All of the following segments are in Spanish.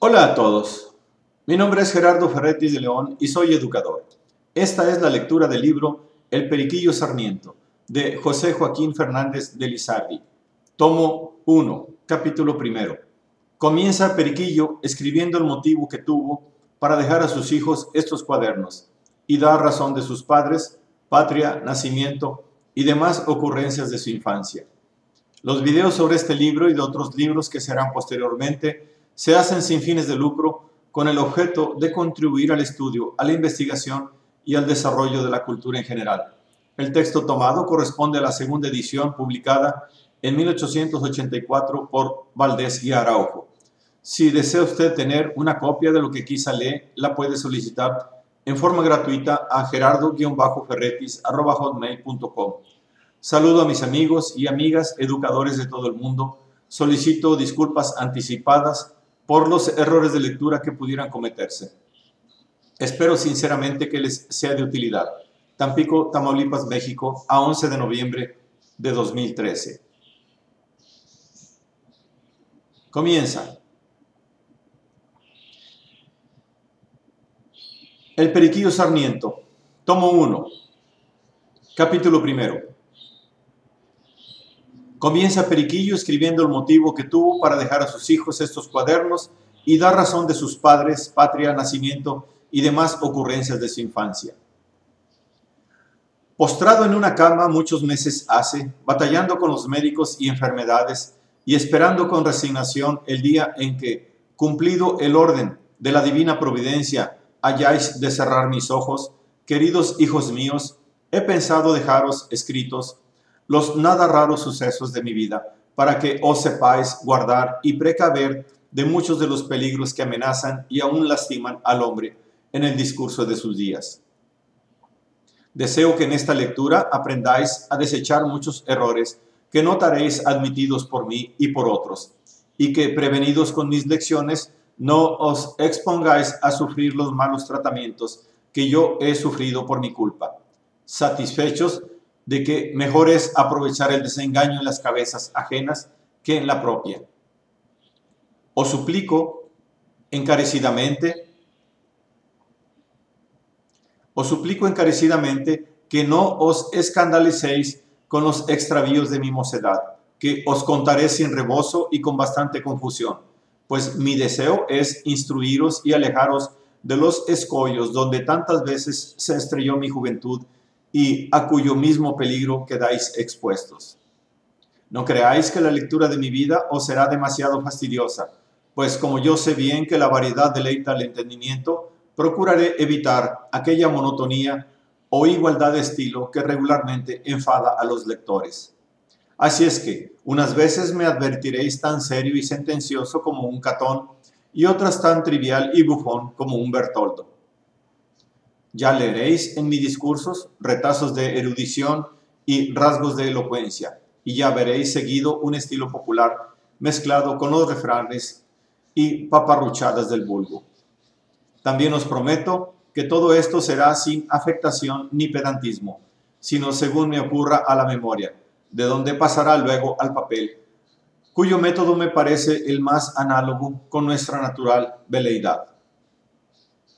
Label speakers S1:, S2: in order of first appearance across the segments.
S1: Hola a todos, mi nombre es Gerardo Ferretti de León y soy educador. Esta es la lectura del libro El Periquillo Sarmiento, de José Joaquín Fernández de Lizardi. Tomo 1, capítulo 1. Comienza Periquillo escribiendo el motivo que tuvo para dejar a sus hijos estos cuadernos y da razón de sus padres, patria, nacimiento y demás ocurrencias de su infancia. Los videos sobre este libro y de otros libros que serán posteriormente se hacen sin fines de lucro con el objeto de contribuir al estudio, a la investigación y al desarrollo de la cultura en general. El texto tomado corresponde a la segunda edición publicada en 1884 por Valdés y Araujo. Si desea usted tener una copia de lo que aquí se lee, la puede solicitar en forma gratuita a gerardo-ferretis@hotmail.com. Saludo a mis amigos y amigas educadores de todo el mundo. Solicito disculpas anticipadas por los errores de lectura que pudieran cometerse. Espero sinceramente que les sea de utilidad. Tampico, Tamaulipas, México, a 11 de noviembre de 2013. Comienza. El Periquillo Sarmiento, tomo 1, capítulo 1. Comienza Periquillo escribiendo el motivo que tuvo para dejar a sus hijos estos cuadernos y da razón de sus padres, patria, nacimiento y demás ocurrencias de su infancia. Postrado en una cama muchos meses hace, batallando con los médicos y enfermedades y esperando con resignación el día en que, cumplido el orden de la divina providencia, hayáis de cerrar mis ojos, queridos hijos míos, he pensado dejaros escritos los nada raros sucesos de mi vida, para que os sepáis guardar y precaver de muchos de los peligros que amenazan y aún lastiman al hombre en el discurso de sus días. Deseo que en esta lectura aprendáis a desechar muchos errores que notaréis admitidos por mí y por otros, y que, prevenidos con mis lecciones, no os expongáis a sufrir los malos tratamientos que yo he sufrido por mi culpa, satisfechos de que mejor es aprovechar el desengaño en las cabezas ajenas que en la propia. Os suplico encarecidamente que no os escandalicéis con los extravíos de mi mocedad, que os contaré sin rebozo y con bastante confusión, pues mi deseo es instruiros y alejaros de los escollos donde tantas veces se estrelló mi juventud y a cuyo mismo peligro quedáis expuestos. No creáis que la lectura de mi vida os será demasiado fastidiosa, pues como yo sé bien que la variedad deleita el entendimiento, procuraré evitar aquella monotonía o igualdad de estilo que regularmente enfada a los lectores. Así es que, unas veces me advertiréis tan serio y sentencioso como un Catón, y otras tan trivial y bufón como un Bertoldo. Ya leeréis en mis discursos retazos de erudición y rasgos de elocuencia, y ya veréis seguido un estilo popular mezclado con los refranes y paparruchadas del vulgo. También os prometo que todo esto será sin afectación ni pedantismo, sino según me ocurra a la memoria, de donde pasará luego al papel, cuyo método me parece el más análogo con nuestra natural veleidad.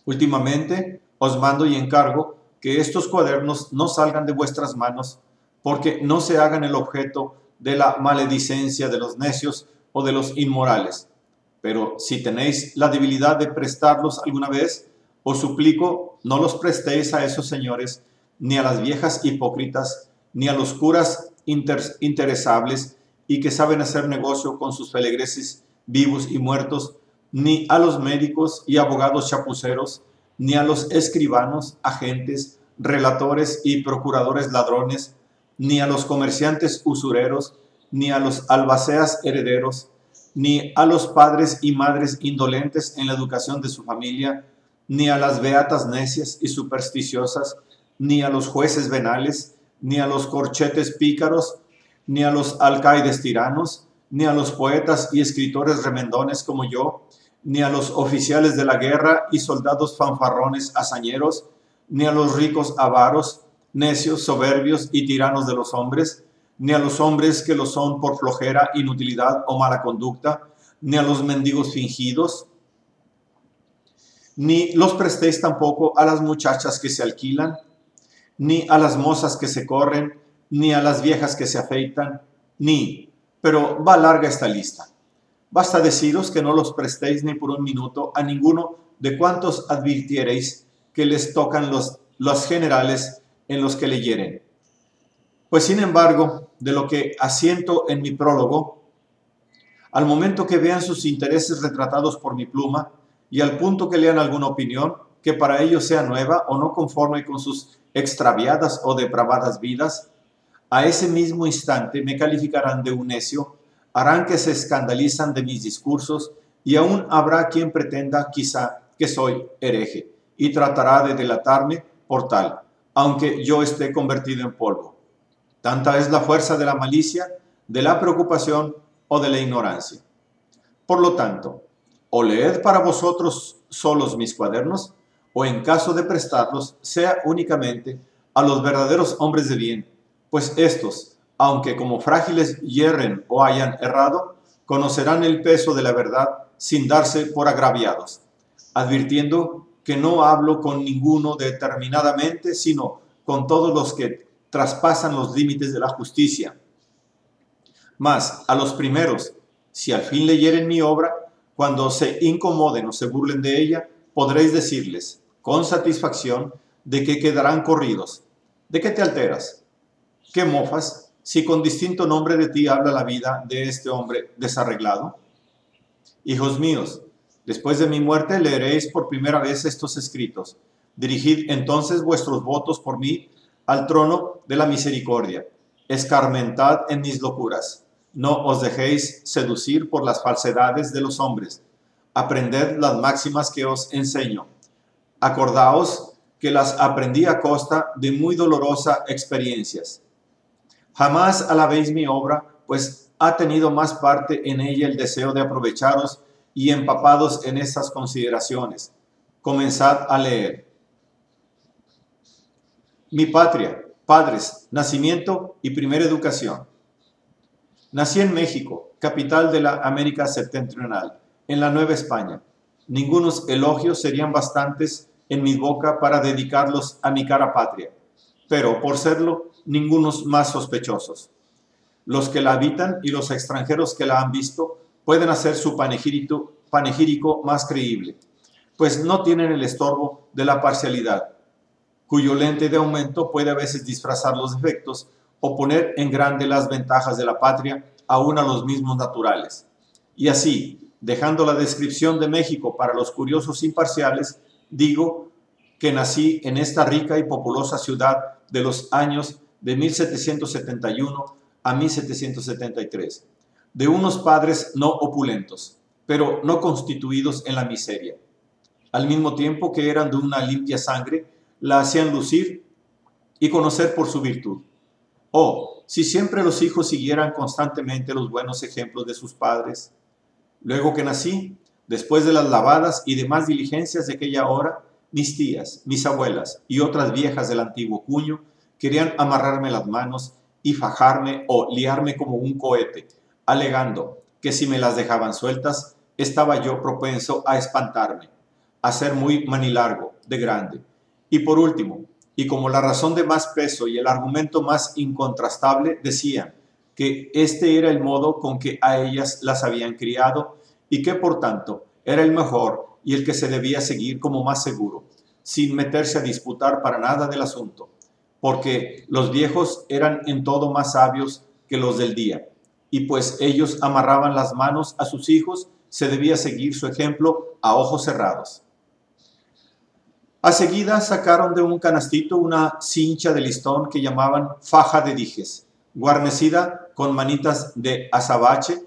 S1: Últimamente os mando y encargo que estos cuadernos no salgan de vuestras manos, porque no se hagan el objeto de la maledicencia de los necios o de los inmorales. Pero si tenéis la debilidad de prestarlos alguna vez, os suplico no los prestéis a esos señores, ni a las viejas hipócritas, ni a los curas interesables y que saben hacer negocio con sus feligreses vivos y muertos, ni a los médicos y abogados chapuceros, ni a los escribanos, agentes, relatores y procuradores ladrones, ni a los comerciantes usureros, ni a los albaceas herederos, ni a los padres y madres indolentes en la educación de su familia, ni a las beatas necias y supersticiosas, ni a los jueces venales, ni a los corchetes pícaros, ni a los alcaides tiranos, ni a los poetas y escritores remendones como yo, ni a los oficiales de la guerra y soldados fanfarrones hazañeros, ni a los ricos avaros, necios, soberbios y tiranos de los hombres, ni a los hombres que lo son por flojera, inutilidad o mala conducta, ni a los mendigos fingidos, Ni los prestéis tampoco a las muchachas que se alquilan, ni a las mozas que se corren, ni a las viejas que se afeitan, pero va larga esta lista. Basta deciros que no los prestéis ni por un minuto a ninguno de cuantos advirtiereis que les tocan los generales en los que leyeren. Pues sin embargo, de lo que asiento en mi prólogo, al momento que vean sus intereses retratados por mi pluma y al punto que lean alguna opinión que para ellos sea nueva o no conforme con sus extraviadas o depravadas vidas, a ese mismo instante me calificarán de un necio, harán que se escandalizan de mis discursos y aún habrá quien pretenda quizá que soy hereje y tratará de delatarme por tal, aunque yo esté convertido en polvo. Tanta es la fuerza de la malicia, de la preocupación o de la ignorancia. Por lo tanto, o leed para vosotros solos mis cuadernos, o en caso de prestarlos, sea únicamente a los verdaderos hombres de bien, pues estos, aunque como frágiles yerren o hayan errado, conocerán el peso de la verdad sin darse por agraviados, advirtiendo que no hablo con ninguno determinadamente, sino con todos los que traspasan los límites de la justicia. Mas a los primeros, si al fin leyeren mi obra, cuando se incomoden o se burlen de ella, podréis decirles, con satisfacción, de que quedarán corridos. ¿De qué te alteras? ¿Qué mofas, si con distinto nombre de ti habla la vida de este hombre desarreglado? Hijos míos, después de mi muerte leeréis por primera vez estos escritos. Dirigid entonces vuestros votos por mí al trono de la misericordia. Escarmentad en mis locuras. No os dejéis seducir por las falsedades de los hombres. Aprended las máximas que os enseño. Acordaos que las aprendí a costa de muy dolorosas experiencias. Jamás alabéis mi obra, pues ha tenido más parte en ella el deseo de aprovecharos y empapados en estas consideraciones. Comenzad a leer. Mi patria, padres, nacimiento y primera educación. Nací en México, capital de la América septentrional, en la Nueva España. Ningunos elogios serían bastantes en mi boca para dedicarlos a mi cara patria, pero por serlo, ningunos más sospechosos. Los que la habitan y los extranjeros que la han visto pueden hacer su panegírico más creíble, pues no tienen el estorbo de la parcialidad, cuyo lente de aumento puede a veces disfrazar los defectos o poner en grande las ventajas de la patria aún a los mismos naturales. Y así, dejando la descripción de México para los curiosos imparciales, digo que nací en esta rica y populosa ciudad de los años de 1771 a 1773, de unos padres no opulentos, pero no constituidos en la miseria. Al mismo tiempo que eran de una limpia sangre, la hacían lucir y conocer por su virtud. Oh, si siempre los hijos siguieran constantemente los buenos ejemplos de sus padres. Luego que nací, después de las lavadas y demás diligencias de aquella hora, mis tías, mis abuelas y otras viejas del antiguo cuño querían amarrarme las manos y fajarme o liarme como un cohete, alegando que si me las dejaban sueltas, estaba yo propenso a espantarme, a ser muy manilargo, de grande. Y por último, y como la razón de más peso y el argumento más incontrastable, decían que este era el modo con que a ellas las habían criado y que por tanto era el mejor y el que se debía seguir como más seguro, sin meterse a disputar para nada del asunto, porque los viejos eran en todo más sabios que los del día, y pues ellos amarraban las manos a sus hijos, se debía seguir su ejemplo a ojos cerrados. A seguida sacaron de un canastito una cincha de listón que llamaban faja de dijes, guarnecida con manitas de azabache,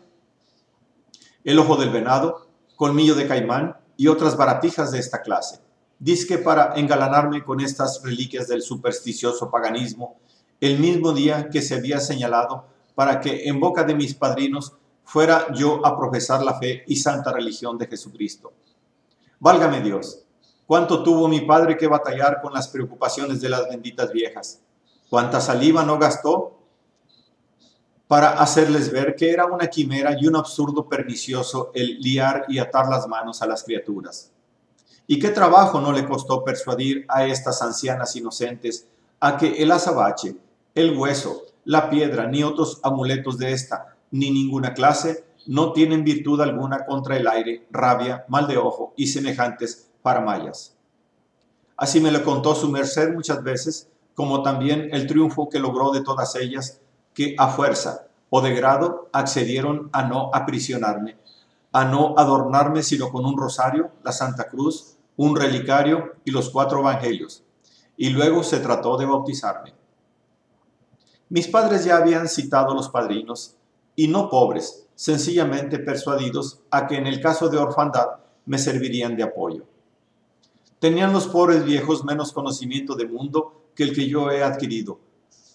S1: el ojo del venado, colmillo de caimán y otras baratijas de esta clase. Dizque para engalanarme con estas reliquias del supersticioso paganismo, el mismo día que se había señalado para que en boca de mis padrinos fuera yo a profesar la fe y santa religión de Jesucristo. Válgame Dios, cuánto tuvo mi padre que batallar con las preocupaciones de las benditas viejas, cuánta saliva no gastó para hacerles ver que era una quimera y un absurdo pernicioso el liar y atar las manos a las criaturas. ¿Y qué trabajo no le costó persuadir a estas ancianas inocentes a que el azabache, el hueso, la piedra, ni otros amuletos de esta, ni ninguna clase, no tienen virtud alguna contra el aire, rabia, mal de ojo y semejantes faramayas? Así me lo contó su merced muchas veces, como también el triunfo que logró de todas ellas, que a fuerza o de grado accedieron a no aprisionarme, a no adornarme sino con un rosario, la Santa Cruz, un relicario y los 4 evangelios, y luego se trató de bautizarme. Mis padres ya habían citado a los padrinos, y no pobres, sencillamente persuadidos a que en el caso de orfandad me servirían de apoyo. Tenían los pobres viejos menos conocimiento de mundo que el que yo he adquirido,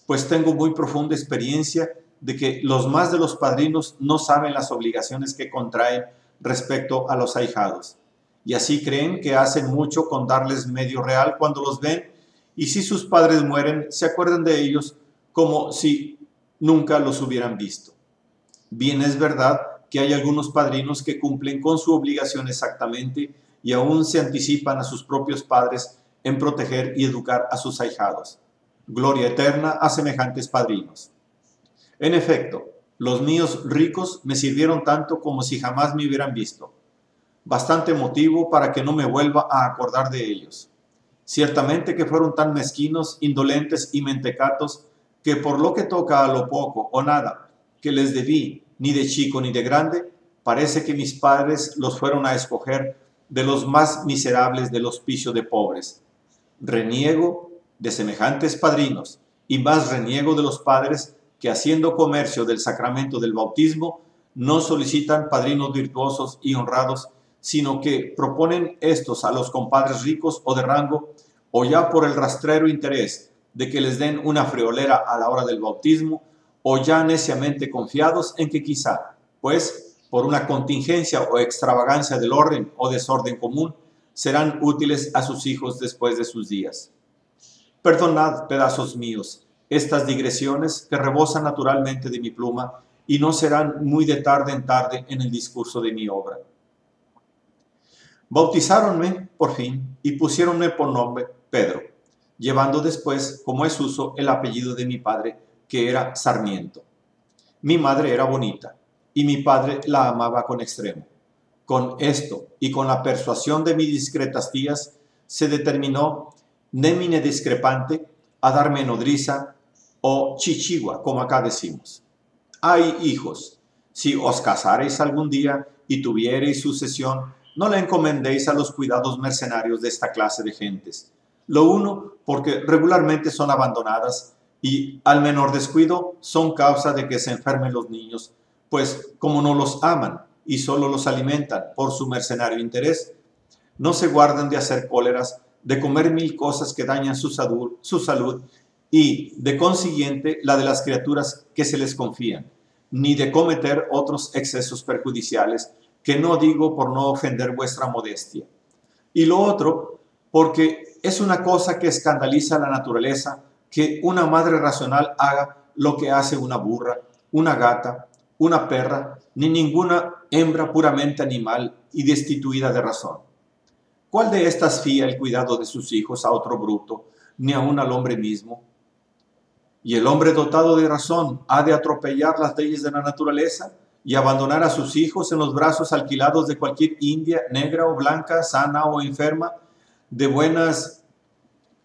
S1: pues tengo muy profunda experiencia de que los más de los padrinos no saben las obligaciones que contraen respecto a los ahijados, y así creen que hacen mucho con darles medio real cuando los ven, y si sus padres mueren, se acuerdan de ellos como si nunca los hubieran visto. Bien es verdad que hay algunos padrinos que cumplen con su obligación exactamente y aún se anticipan a sus propios padres en proteger y educar a sus ahijados. Gloria eterna a semejantes padrinos. En efecto, los míos ricos me sirvieron tanto como si jamás me hubieran visto. Bastante motivo para que no me vuelva a acordar de ellos. Ciertamente que fueron tan mezquinos, indolentes y mentecatos que por lo que toca a lo poco o nada que les debí, ni de chico ni de grande, parece que mis padres los fueron a escoger de los más miserables del hospicio de pobres. Reniego de semejantes padrinos, y más reniego de los padres que, haciendo comercio del sacramento del bautismo, no solicitan padrinos virtuosos y honrados, sino que proponen estos a los compadres ricos o de rango, o ya por el rastrero interés de que les den una friolera a la hora del bautismo, o ya neciamente confiados en que quizá, pues, por una contingencia o extravagancia del orden o desorden común, serán útiles a sus hijos después de sus días. Perdonad, pedazos míos, estas digresiones que rebosan naturalmente de mi pluma y no serán muy de tarde en tarde en el discurso de mi obra. Bautizáronme, por fin, y pusiéronme por nombre Pedro, llevando después, como es uso, el apellido de mi padre, que era Sarmiento. Mi madre era bonita, y mi padre la amaba con extremo. Con esto, y con la persuasión de mis discretas tías, se determinó, nemine discrepante, a darme nodriza o chichigua, como acá decimos. Ay, hijos, si os casareis algún día y tuviereis sucesión, no la encomendéis a los cuidados mercenarios de esta clase de gentes. Lo uno, porque regularmente son abandonadas y al menor descuido son causa de que se enfermen los niños, pues como no los aman y solo los alimentan por su mercenario interés, no se guardan de hacer cóleras, de comer 1000 cosas que dañan su salud y, de consiguiente, la de las criaturas que se les confían, ni de cometer otros excesos perjudiciales, que no digo por no ofender vuestra modestia. Y lo otro, porque es una cosa que escandaliza a la naturaleza que una madre racional haga lo que hace una burra, una gata, una perra, ni ninguna hembra puramente animal y destituida de razón. ¿Cuál de estas fía el cuidado de sus hijos a otro bruto, ni aun al hombre mismo? ¿Y el hombre dotado de razón ha de atropellar las leyes de la naturaleza y abandonar a sus hijos en los brazos alquilados de cualquier india, negra o blanca, sana o enferma, de buenas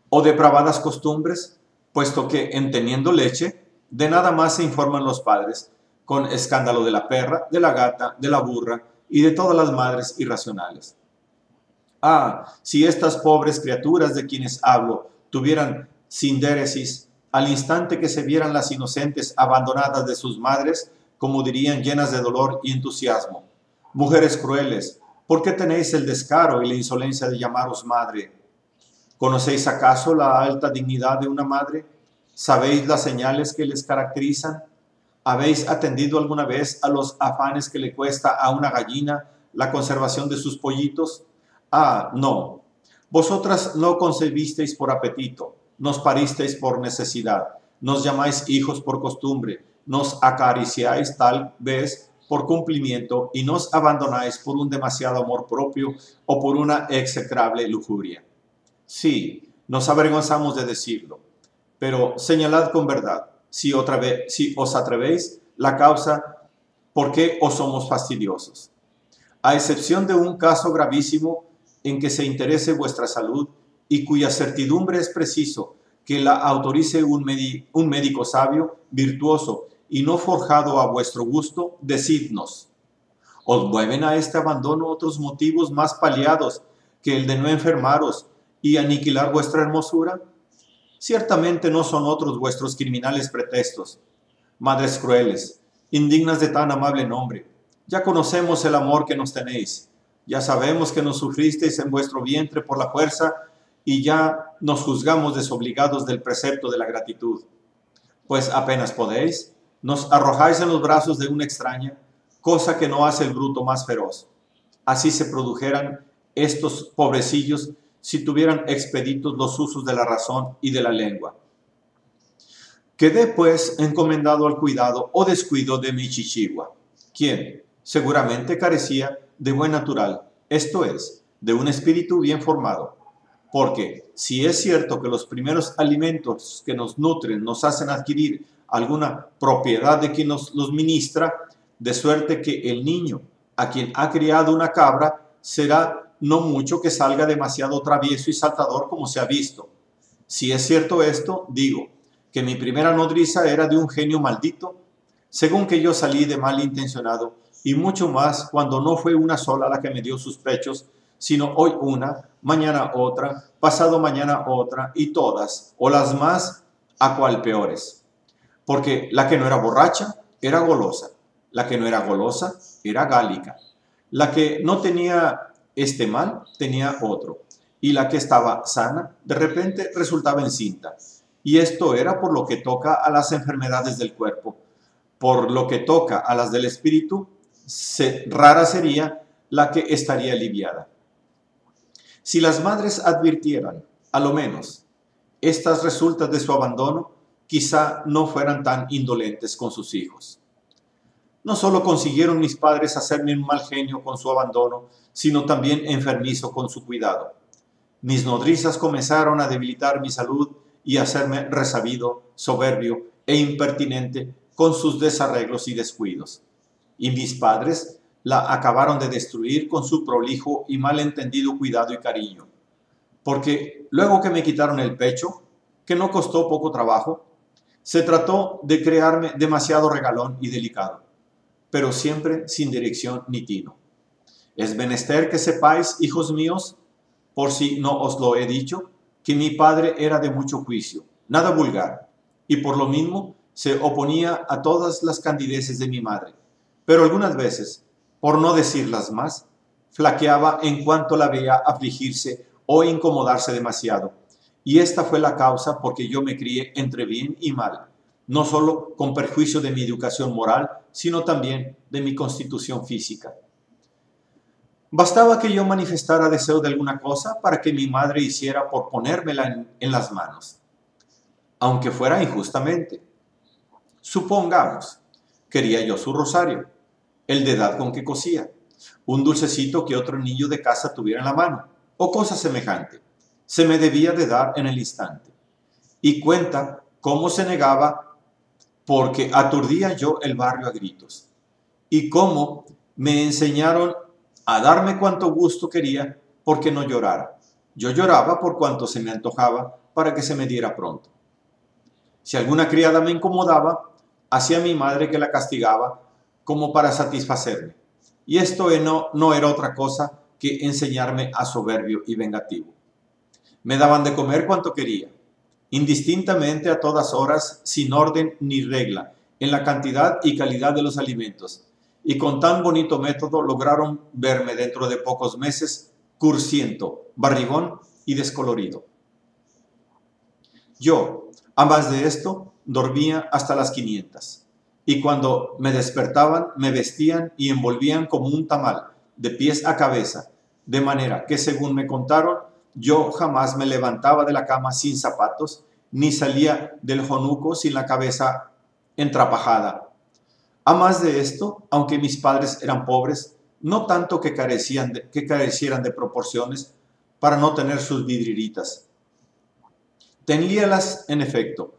S1: o depravadas costumbres, puesto que, en teniendo leche, de nada más se informan los padres, con escándalo de la perra, de la gata, de la burra y de todas las madres irracionales? Ah, si estas pobres criaturas de quienes hablo tuvieran sindéresis, al instante que se vieran las inocentes abandonadas de sus madres, como dirían, llenas de dolor y entusiasmo: mujeres crueles, ¿por qué tenéis el descaro y la insolencia de llamaros madre? ¿Conocéis acaso la alta dignidad de una madre? ¿Sabéis las señales que les caracterizan? ¿Habéis atendido alguna vez a los afanes que le cuesta a una gallina la conservación de sus pollitos? Ah, no. Vosotras no concebisteis por apetito, nos paristeis por necesidad, nos llamáis hijos por costumbre, nos acariciáis tal vez por cumplimiento y nos abandonáis por un demasiado amor propio o por una execrable lujuria. Sí, nos avergonzamos de decirlo, pero señalad con verdad, si os atrevéis, la causa por qué os somos fastidiosos. A excepción de un caso gravísimo en que se interese vuestra salud y cuya certidumbre es preciso que la autorice un médico sabio, virtuoso y no forjado a vuestro gusto, decidnos, ¿os mueven a este abandono otros motivos más paliados que el de no enfermaros y aniquilar vuestra hermosura? Ciertamente no son otros vuestros criminales pretextos. Madres crueles, indignas de tan amable nombre, ya conocemos el amor que nos tenéis, ya sabemos que nos sufristeis en vuestro vientre por la fuerza y ya nos juzgamos desobligados del precepto de la gratitud. Pues apenas podéis, nos arrojáis en los brazos de una extraña, cosa que no hace el bruto más feroz. Así se produjeran estos pobrecillos si tuvieran expeditos los usos de la razón y de la lengua. Quedé pues encomendado al cuidado o descuido de mi chichigua, quien seguramente carecía de buen natural, esto es, de un espíritu bien formado, porque si es cierto que los primeros alimentos que nos nutren nos hacen adquirir alguna propiedad de quien nos los ministra, de suerte que el niño a quien ha criado una cabra será no mucho que salga demasiado travieso y saltador como se ha visto. Si es cierto esto, digo que mi primera nodriza era de un genio maldito, según que yo salí de mal intencionado, y mucho más cuando no fue una sola la que me dio sus pechos, sino hoy una, mañana otra, pasado mañana otra, y todas, o las más, a cual peores. Porque la que no era borracha, era golosa, la que no era golosa, era gálica, la que no tenía este mal, tenía otro, y la que estaba sana, de repente resultaba encinta. Y esto era por lo que toca a las enfermedades del cuerpo. Por lo que toca a las del espíritu, rara sería la que estaría aliviada. Si las madres advirtieran, a lo menos, estas resultas de su abandono, quizá no fueran tan indolentes con sus hijos. No solo consiguieron mis padres hacerme un mal genio con su abandono, sino también enfermizo con su cuidado. Mis nodrizas comenzaron a debilitar mi salud y a hacerme resabido, soberbio e impertinente con sus desarreglos y descuidos. Y mis padres la acabaron de destruir con su prolijo y malentendido cuidado y cariño. Porque luego que me quitaron el pecho, que no costó poco trabajo, se trató de crearme demasiado regalón y delicado, pero siempre sin dirección ni tino. Es menester que sepáis, hijos míos, por si no os lo he dicho, que mi padre era de mucho juicio, nada vulgar, y por lo mismo se oponía a todas las candideces de mi madre, pero algunas veces, por no decirlas más, flaqueaba en cuanto la veía afligirse o incomodarse demasiado, y esta fue la causa por que yo me crié entre bien y mal, no solo con perjuicio de mi educación moral, sino también de mi constitución física. Bastaba que yo manifestara deseo de alguna cosa para que mi madre hiciera por ponérmela en las manos, aunque fuera injustamente. Supongamos, quería yo su rosario, el de edad con que cosía, un dulcecito que otro niño de casa tuviera en la mano, o cosa semejante. Se me debía de dar en el instante. Y cuenta cómo se negaba porque aturdía yo el barrio a gritos, y cómo me enseñaron a darme cuanto gusto quería porque no llorara. Yo lloraba por cuanto se me antojaba para que se me diera pronto. Si alguna criada me incomodaba, hacía mi madre que la castigaba como para satisfacerme. Y esto no era otra cosa que enseñarme a soberbio y vengativo. Me daban de comer cuanto quería, indistintamente a todas horas, sin orden ni regla, en la cantidad y calidad de los alimentos. Y con tan bonito método lograron verme dentro de pocos meses cursiento, barrigón y descolorido. Yo, a más de esto, dormía hasta las 500. Y cuando me despertaban, me vestían y envolvían como un tamal, de pies a cabeza, de manera que, según me contaron, yo jamás me levantaba de la cama sin zapatos, ni salía del jonuco sin la cabeza entrapajada. A más de esto, aunque mis padres eran pobres, no tanto que carecieran de proporciones para no tener sus vidrieritas. Teníalas, en efecto,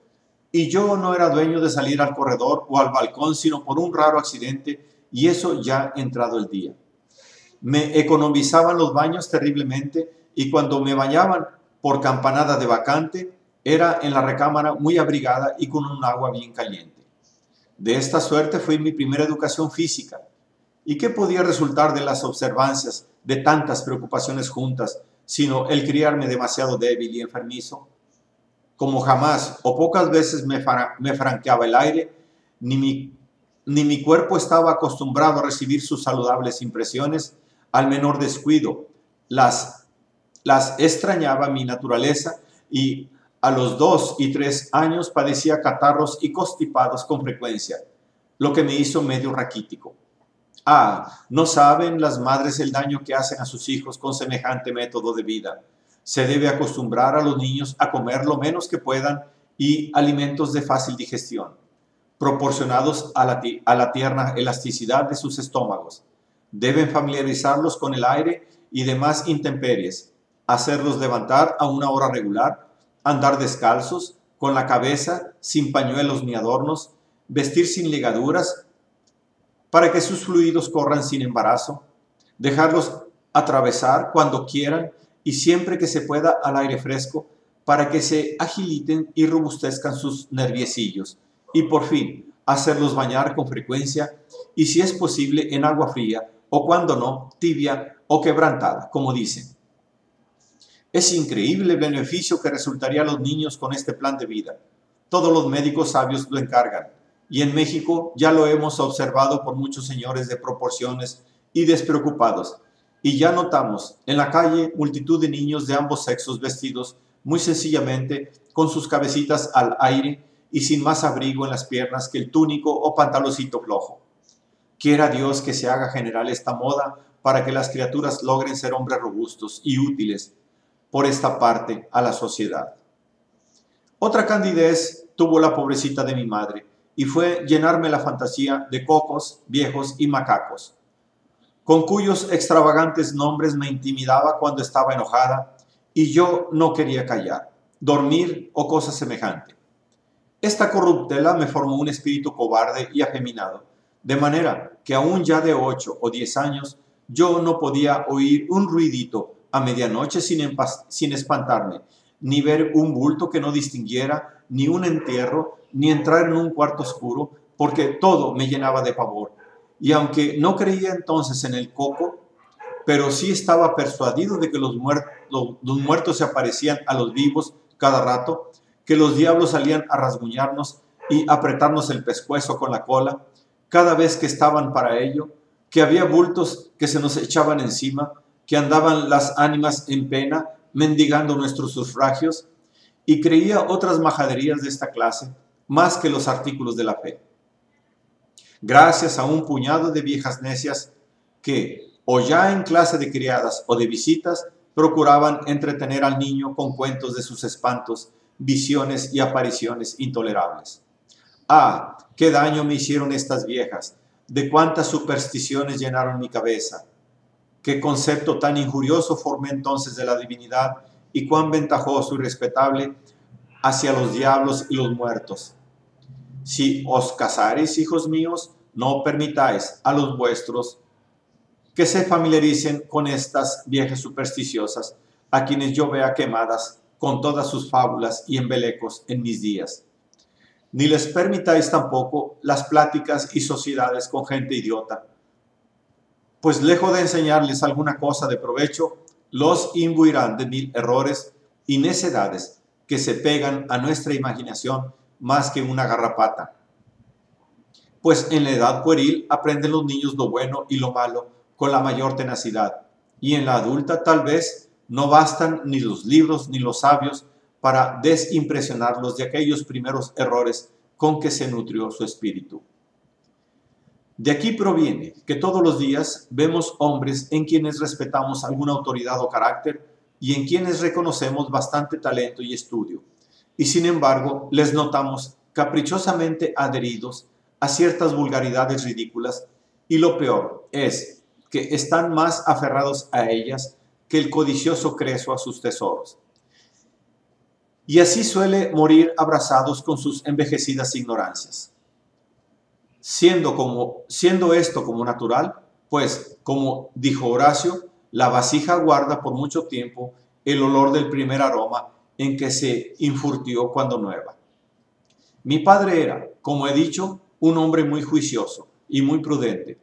S1: y yo no era dueño de salir al corredor o al balcón sino por un raro accidente, y eso ya entrado el día. Me economizaban los baños terriblemente, y cuando me bañaban por campanada de vacante, era en la recámara muy abrigada y con un agua bien caliente. De esta suerte fue mi primera educación física. ¿Y qué podía resultar de las observancias de tantas preocupaciones juntas, sino el criarme demasiado débil y enfermizo? Como jamás o pocas veces me franqueaba el aire, ni mi cuerpo estaba acostumbrado a recibir sus saludables impresiones, al menor descuido las extrañaba mi naturaleza, y a los 2 y 3 años padecía catarros y constipados con frecuencia, lo que me hizo medio raquítico. ¿No saben las madres el daño que hacen a sus hijos con semejante método de vida? Se debe acostumbrar a los niños a comer lo menos que puedan y alimentos de fácil digestión, proporcionados a la tierna elasticidad de sus estómagos. Deben familiarizarlos con el aire y demás intemperies, hacerlos levantar a una hora regular, andar descalzos, con la cabeza, sin pañuelos ni adornos, vestir sin ligaduras, para que sus fluidos corran sin embarazo, dejarlos atravesar cuando quieran y siempre que se pueda al aire fresco, para que se agiliten y robustezcan sus nerviecillos, y por fin hacerlos bañar con frecuencia, y si es posible en agua fría, o cuando no, tibia o quebrantada, como dicen. Es increíble el beneficio que resultaría a los niños con este plan de vida. Todos los médicos sabios lo encargan, y en México ya lo hemos observado por muchos señores de proporciones y despreocupados, y ya notamos en la calle multitud de niños de ambos sexos vestidos muy sencillamente con sus cabecitas al aire y sin más abrigo en las piernas que el túnico o pantaloncito flojo. Quiera Dios que se haga general esta moda para que las criaturas logren ser hombres robustos y útiles por esta parte a la sociedad. Otra candidez tuvo la pobrecita de mi madre, y fue llenarme la fantasía de cocos, viejos y macacos, con cuyos extravagantes nombres me intimidaba cuando estaba enojada, y yo no quería callar, dormir o cosa semejante. Esta corruptela me formó un espíritu cobarde y afeminado, de manera que aún ya de 8 o 10 años, yo no podía oír un ruidito a medianoche sin espantarme, ni ver un bulto que no distinguiera, ni un entierro, ni entrar en un cuarto oscuro, porque todo me llenaba de pavor. Y aunque no creía entonces en el coco, pero sí estaba persuadido de que los muertos se aparecían a los vivos cada rato, que los diablos salían a rasguñarnos y apretarnos el pescuezo con la cola, cada vez que estaban para ello, que había bultos que se nos echaban encima, que andaban las ánimas en pena, mendigando nuestros sufragios, y creía otras majaderías de esta clase, más que los artículos de la fe. Gracias a un puñado de viejas necias que, o ya en clase de criadas o de visitas, procuraban entretener al niño con cuentos de sus espantos, visiones y apariciones intolerables. ¡Qué daño me hicieron estas viejas! De cuántas supersticiones llenaron mi cabeza. Qué concepto tan injurioso formé entonces de la divinidad, y cuán ventajoso y respetable hacia los diablos y los muertos. Si os casareis, hijos míos, no permitáis a los vuestros que se familiaricen con estas viejas supersticiosas, a quienes yo vea quemadas con todas sus fábulas y embelecos en mis días. Ni les permitáis tampoco las pláticas y sociedades con gente idiota, pues lejos de enseñarles alguna cosa de provecho, los imbuirán de 1000 errores y necedades que se pegan a nuestra imaginación más que una garrapata. Pues en la edad pueril aprenden los niños lo bueno y lo malo con la mayor tenacidad, y en la adulta tal vez no bastan ni los libros ni los sabios para desimpresionarlos de aquellos primeros errores con que se nutrió su espíritu. De aquí proviene que todos los días vemos hombres en quienes respetamos alguna autoridad o carácter y en quienes reconocemos bastante talento y estudio, y sin embargo les notamos caprichosamente adheridos a ciertas vulgaridades ridículas, y lo peor es que están más aferrados a ellas que el codicioso Creso a sus tesoros. Y así suele morir abrazados con sus envejecidas ignorancias. Siendo esto como natural, pues, como dijo Horacio, la vasija guarda por mucho tiempo el olor del primer aroma en que se infurtió cuando nueva. Mi padre era, como he dicho, un hombre muy juicioso y muy prudente.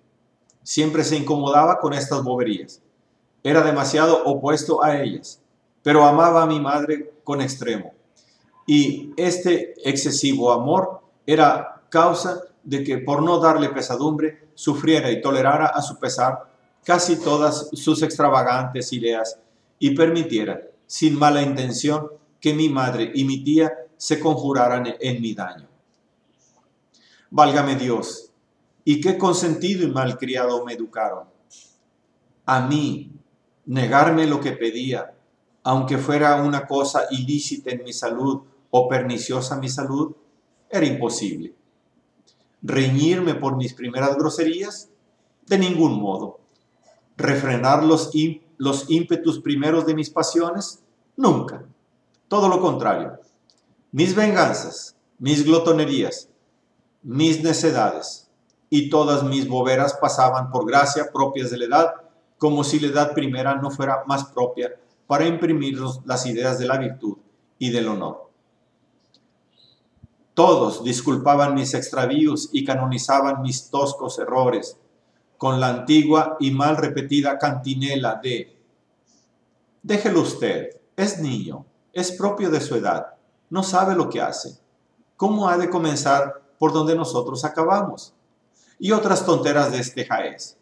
S1: Siempre se incomodaba con estas boberías. Era demasiado opuesto a ellas, pero amaba a mi madre con extremo. Y este excesivo amor era causa de que, por no darle pesadumbre, sufriera y tolerara a su pesar casi todas sus extravagantes ideas y permitiera, sin mala intención, que mi madre y mi tía se conjuraran en mi daño. Válgame Dios, y qué consentido y malcriado me educaron. A mí, negarme lo que pedía, aunque fuera una cosa ilícita en mi salud o perniciosa mi salud, era imposible. Reñirme por mis primeras groserías, de ningún modo. Refrenar los ímpetus primeros de mis pasiones, nunca. Todo lo contrario. Mis venganzas, mis glotonerías, mis necedades y todas mis boberas pasaban por gracia propias de la edad, como si la edad primera no fuera más propia para imprimirnos las ideas de la virtud y del honor. Todos disculpaban mis extravíos y canonizaban mis toscos errores con la antigua y mal repetida cantinela de: déjelo usted, es niño, es propio de su edad, no sabe lo que hace. ¿Cómo ha de comenzar por donde nosotros acabamos? Y otras tonteras de este jaez,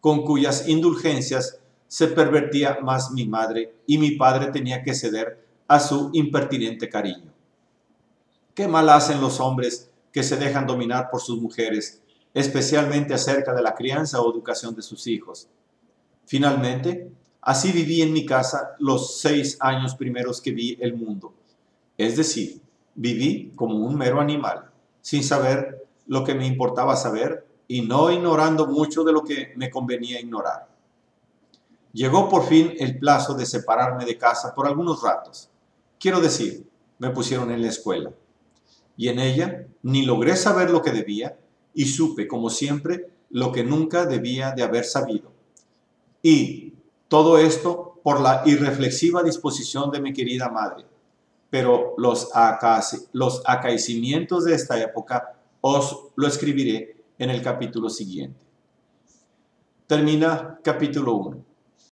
S1: con cuyas indulgencias se pervertía más mi madre y mi padre tenía que ceder a su impertinente cariño. Qué mal hacen los hombres que se dejan dominar por sus mujeres, especialmente acerca de la crianza o educación de sus hijos. Finalmente, así viví en mi casa los 6 años primeros que vi el mundo. Es decir, viví como un mero animal, sin saber lo que me importaba saber y no ignorando mucho de lo que me convenía ignorar. Llegó por fin el plazo de separarme de casa por algunos ratos. Quiero decir, me pusieron en la escuela. Y en ella ni logré saber lo que debía, y supe, como siempre, lo que nunca debía de haber sabido. Y todo esto por la irreflexiva disposición de mi querida madre. Pero los acaecimientos de esta época os lo escribiré en el capítulo siguiente. Termina capítulo 1.